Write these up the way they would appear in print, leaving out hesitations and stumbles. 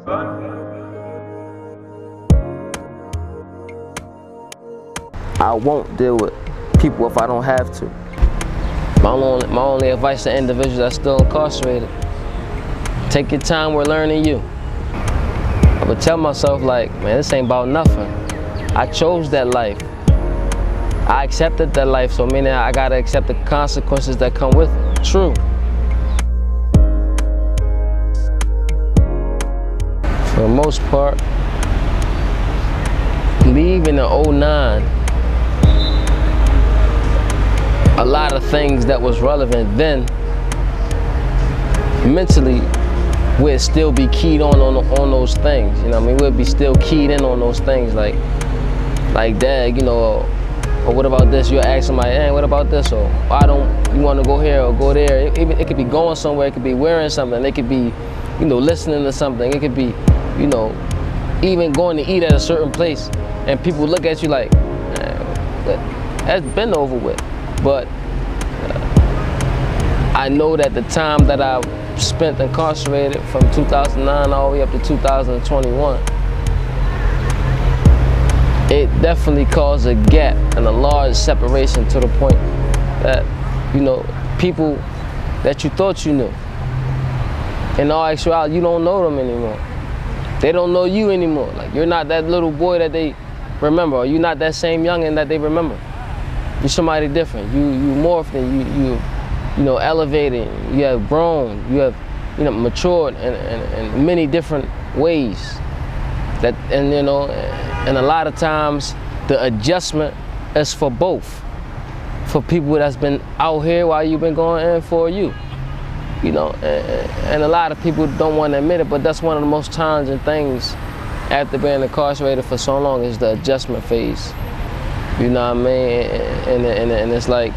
I won't deal with people if I don't have to. My only advice to individuals that's still incarcerated: take your time with learning you. I would tell myself, like, man, this ain't about nothing. I chose that life. I accepted that life, so meaning I gotta accept the consequences that come with it. True. For the most part, leaving in '09, a lot of things that was relevant then, mentally, we'd still be keyed on those things. You know what I mean? We'd be still keyed in on those things, like Dad, you know, or what about this? You'll ask somebody, hey, what about this? Or why don't you want to go here or go there? It could be going somewhere, it could be wearing something, it could be, you know, listening to something, it could be, you know, even going to eat at a certain place, and people look at you like, that's been over with. But I know that the time that I spent incarcerated from 2009 all the way up to 2021, it definitely caused a gap and a large separation to the point that, you know, people that you thought you knew, in all actuality, you don't know them anymore. They don't know you anymore. Like, you're not that little boy that they remember, or you're not that same youngin' that they remember. You're somebody different. You morphed and you know, elevated. You have grown. You have, you know, matured in many different ways. That, and you know, and a lot of times the adjustment is for both. For people that's been out here while you've been going in for you. You know, and a lot of people don't want to admit it, but that's one of the most challenging things after being incarcerated for so long, is the adjustment phase. You know what I mean? And it's like,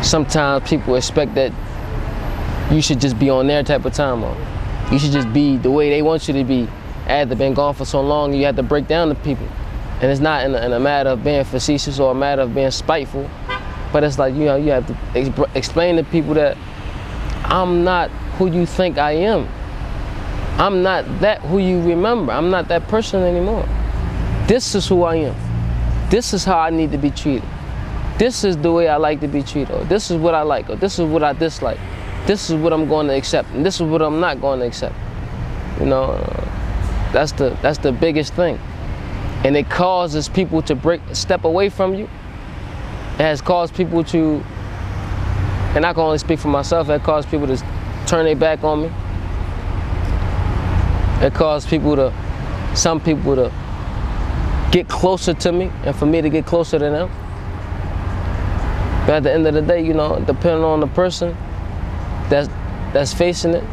sometimes people expect that you should just be on their type of time, or you should just be the way they want you to be. After been gone for so long, you have to break down to people. And it's not in a matter of being facetious or a matter of being spiteful, but it's like, you know, you have to explain to people that I'm not who you think I am. I'm not that who you remember. I'm not that person anymore. This is who I am. This is how I need to be treated. This is the way I like to be treated. Or this is what I like, or this is what I dislike. This is what I'm going to accept, and this is what I'm not going to accept. You know, that's the biggest thing. And it causes people to step away from you. It has caused people to, and I can only speak for myself, it caused people to turn their back on me. It caused some people to get closer to me, and for me to get closer to them. But at the end of the day, you know, depending on the person that's facing it,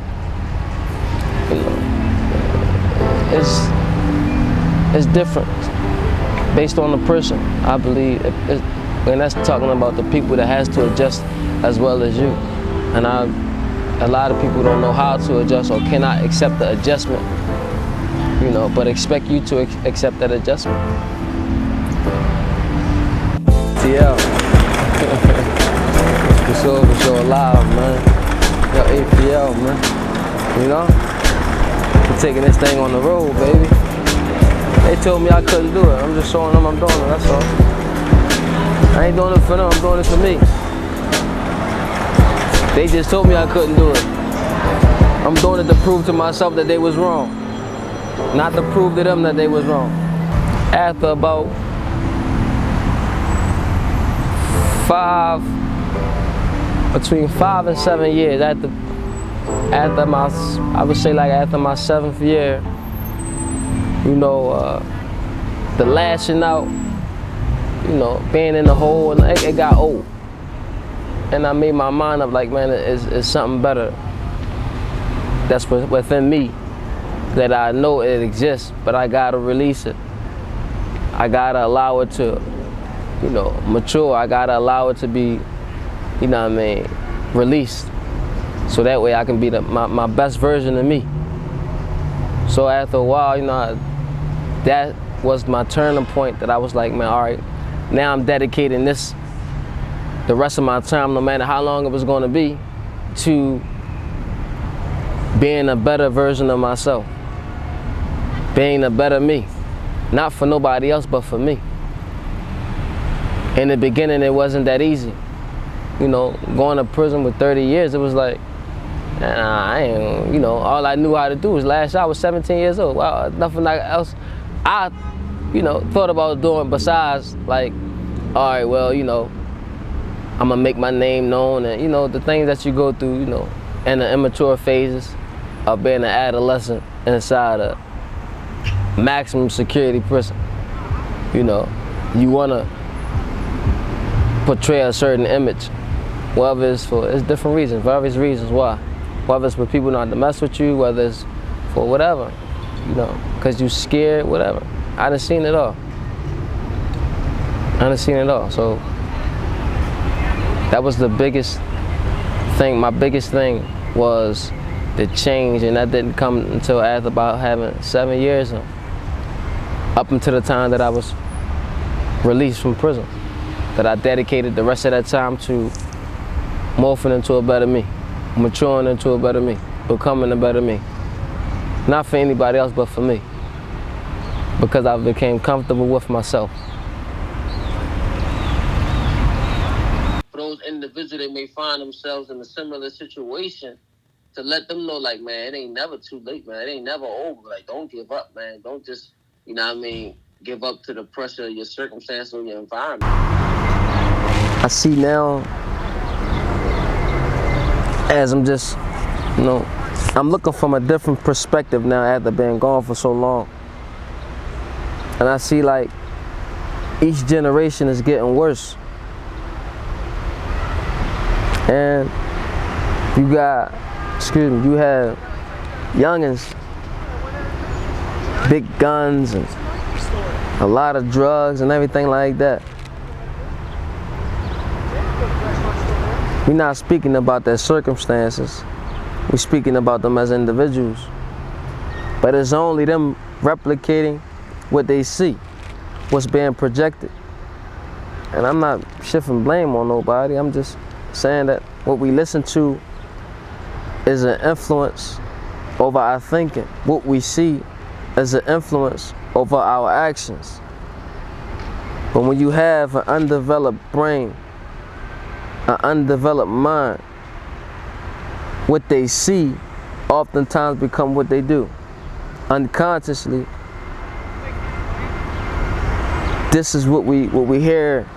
you know, it's different based on the person, I believe. And that's talking about the people that has to adjust as well as you. And a lot of people don't know how to adjust or cannot accept the adjustment, you know, but expect you to accept that adjustment. TL. for sure alive, man. Yo, APL, man. You know? We're taking this thing on the road, baby. They told me I couldn't do it. I'm just showing them I'm doing it, that's all. I ain't doing it for them, I'm doing it for me. They just told me I couldn't do it. I'm doing it to prove to myself that they was wrong. Not to prove to them that they was wrong. After about between 5 and 7 years, after I would say like after my 7th year, you know, the lashing out, you know, being in the hole, and it got old. And I made my mind up like, man, it's something better that's within me, that I know it exists, but I gotta release it. I gotta allow it to, you know, mature. I gotta allow it to be, you know what I mean, released. So that way I can be my best version of me. So after a while, you know, that was my turning point, that I was like, man, all right, now I'm dedicating the rest of my time, no matter how long it was going to be, to being a better version of myself, being a better me, not for nobody else, but for me. In the beginning, it wasn't that easy. You know, going to prison with 30 years, it was like, nah, I ain't, you know, all I knew how to do was lash out. I was 17 years old. Well, nothing else I, you know, thought about doing besides like, all right, well, you know, I'm gonna make my name known, and you know, the things that you go through, you know, in the immature phases of being an adolescent inside a maximum security prison. You know, you wanna portray a certain image, whether it's for, it's different reasons, various reasons why. Whether it's for people not to mess with you, whether it's for whatever, you know, because you scared, whatever. I done seen it all. So that was the biggest thing. My biggest thing was the change, and that didn't come until after about having 7 years, up until the time that I was released from prison, that I dedicated the rest of that time to morphing into a better me, maturing into a better me, becoming a better me. Not for anybody else, but for me, because I became comfortable with myself. For those individuals that may find themselves in a similar situation, to let them know, like, man, it ain't never too late, man. It ain't never over. Like, don't give up, man. Don't just, you know what I mean, give up to the pressure of your circumstance or your environment. I see now, as I'm just, you know, I'm looking from a different perspective now after being gone for so long. And I see like each generation is getting worse. And you got, you have youngins, big guns and a lot of drugs and everything like that. We're not speaking about their circumstances. We're speaking about them as individuals. But it's only them replicating what they see, what's being projected. And I'm not shifting blame on nobody. I'm just saying that what we listen to is an influence over our thinking. What we see is an influence over our actions. But when you have an undeveloped brain, an undeveloped mind, what they see oftentimes become what they do. Unconsciously, this is what we hear.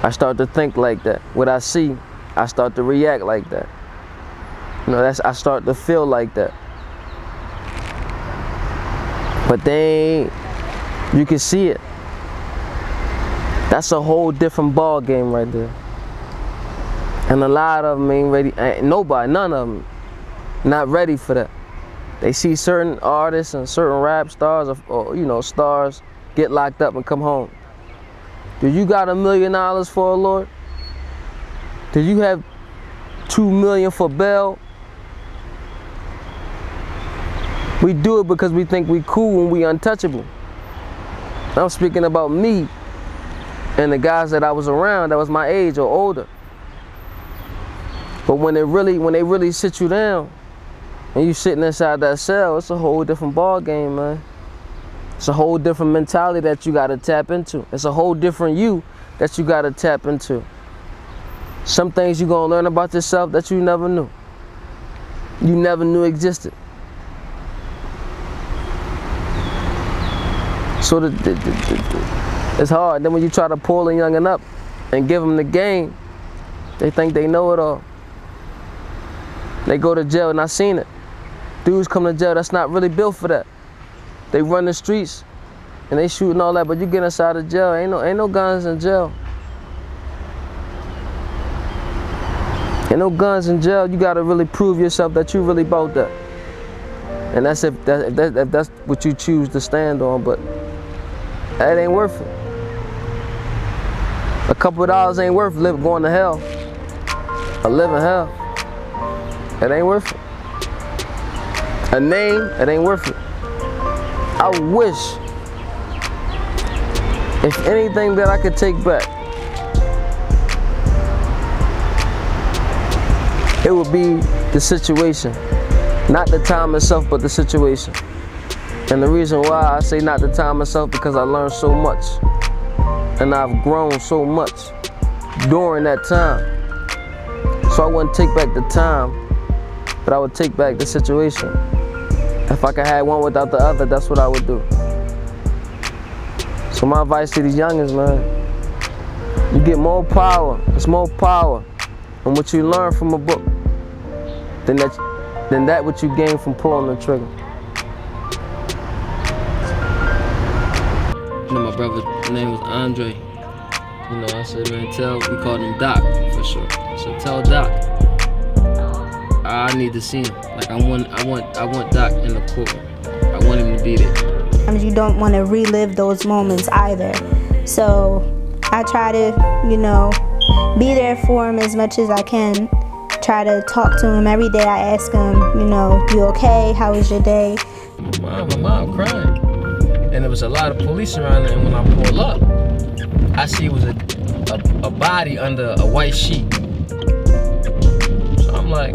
I start to think like that. What I see, I start to react like that. You know, I start to feel like that. But you can see it. That's a whole different ball game right there. And a lot of them ain't ready. None of them, not ready for that. They see certain artists and certain rap stars or you know, stars get locked up and come home. Do you got $1 million for a Lord? Do you have $2 million for bail? We do it because we think we cool and we untouchable. I'm speaking about me and the guys that I was around that was my age or older. But when they really sit you down and you sitting inside that cell, it's a whole different ball game, man. It's a whole different mentality that you gotta tap into. It's a whole different you that you gotta tap into. Some things you're gonna learn about yourself that you never knew. You never knew existed. So it's hard. Then when you try to pull a youngin' up and give them the game, they think they know it all. They go to jail, and I seen it. Dudes come to jail that's not really built for that. They run the streets and they shoot and all that, but you get inside the jail, ain't no guns in jail. Ain't no guns in jail. You gotta really prove yourself that you really about that. And that's if that's what you choose to stand on, but that ain't worth it. A couple of dollars ain't worth going to hell. Or living hell. It ain't worth it. A name, it ain't worth it. I wish, if anything that I could take back, it would be the situation Not the time itself, but the situation. And the reason why I say not the time itself, because I learned so much. And I've grown so much during that time. So I wouldn't take back the time, but I would take back the situation. If I could have one without the other, that's what I would do. So my advice to these youngins, man, you get more power. It's more power in what you learn from a book than that what you gain from pulling the trigger. You know, my brother's name was Andre. You know, I said, man, we called him Doc for sure. I said, tell Doc, I need to see him. Like I want Doc in the courtroom. I want him to be there. You don't want to relive those moments either. So I try to, you know, be there for him as much as I can. Try to talk to him every day. I ask him, you know, you okay? How was your day? My mom crying. And there was a lot of police around there, and when I pull up, I see it was a body under a white sheet. So I'm like,